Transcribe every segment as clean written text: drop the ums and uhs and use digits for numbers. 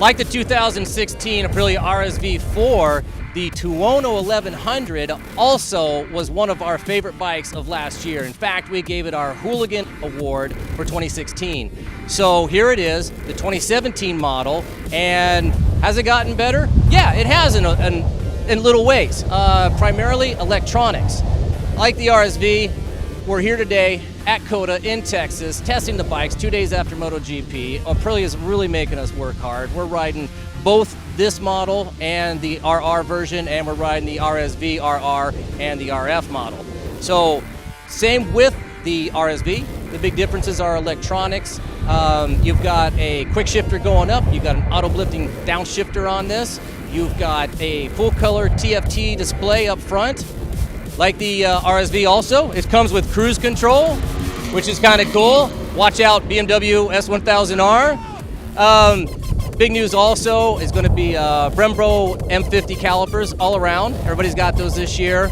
Like the 2016 Aprilia RSV4, the Tuono 1100 also was one of our favorite bikes of last year. In fact, we gave it our Hooligan Award for 2016. So here it is, the 2017 model, and has it gotten better? Yeah, it has in little ways, primarily electronics. Like the RSV, we're here today at COTA in Texas, testing the bikes 2 days after MotoGP. Aprilia is really making us work hard. We're riding both this model and the RR version, and we're riding the RSV RR and the RF model. So same with the RSV. The big differences are electronics. You've got a quick shifter going up. You've got an auto-lifting downshifter on this. You've got a full-color TFT display up front. Like the RSV also, it comes with cruise control, which is kind of cool. Watch out, BMW S1000R. Big news also is going to be Brembo M50 calipers all around. Everybody's got those this year.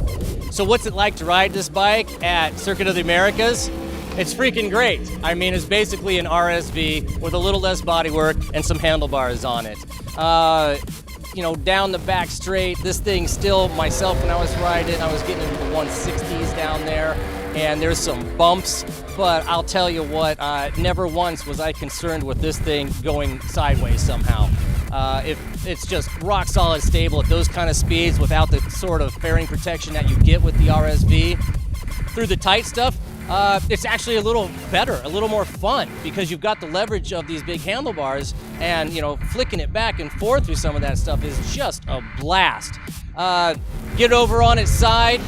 So what's it like to ride this bike at Circuit of the Americas? It's freaking great. I mean, it's basically an RSV with a little less bodywork and some handlebars on it. You know, down the back straight, this thing still, myself when I was riding it, I was getting into the 160s down there, and there's some bumps, but I'll tell you what, never once was I concerned with this thing going sideways somehow. It's just rock solid stable at those kind of speeds without the sort of fairing protection that you get with the RSV. Through the tight stuff, it's actually a little better, a little more fun, because you've got the leverage of these big handlebars, and you know, flicking it back and forth through some of that stuff is just a blast. Get over on its side.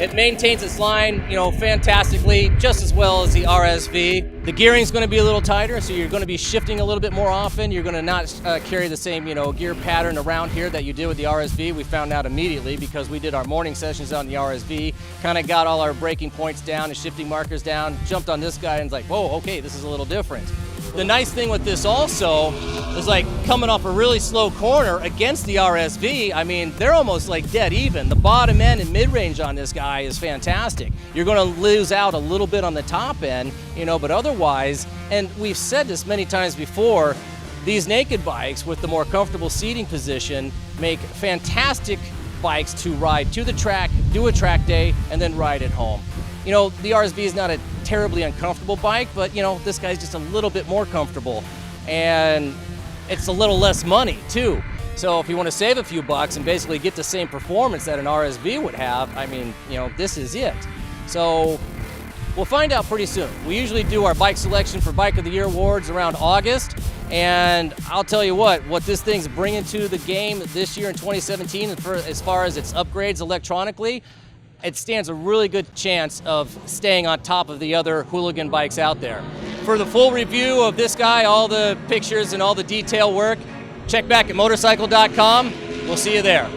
It maintains its line, you know, fantastically, just as well as the RSV. The gearing's going to be a little tighter, so you're going to be shifting a little bit more often. You're going to not carry the same, you know, gear pattern around here that you did with the RSV. We found out immediately because we did our morning sessions on the RSV, kind of got all our braking points down and shifting markers down, jumped on this guy and was like, whoa, okay, this is a little different. The nice thing with this also is, like, coming off a really slow corner against the RSV, I mean, they're almost like dead even. The bottom end and mid-range on this guy is fantastic. You're going to lose out a little bit on the top end, you know, but otherwise, and we've said this many times before, these naked bikes with the more comfortable seating position make fantastic bikes to ride to the track, do a track day, and then ride at home. You know, the RSV is not a terribly uncomfortable bike, but you know, this guy's just a little bit more comfortable, and it's a little less money too. So if you want to save a few bucks and basically get the same performance that an RSV would have, I mean, you know, this is it. So we'll find out pretty soon. We usually do our bike selection for Bike of the Year awards around August, and I'll tell you what this thing's bringing to the game this year in 2017, as far as its upgrades electronically, it stands a really good chance of staying on top of the other hooligan bikes out there. For the full review of this guy, all the pictures and all the detail work, check back at Motorcycle.com. We'll see you there.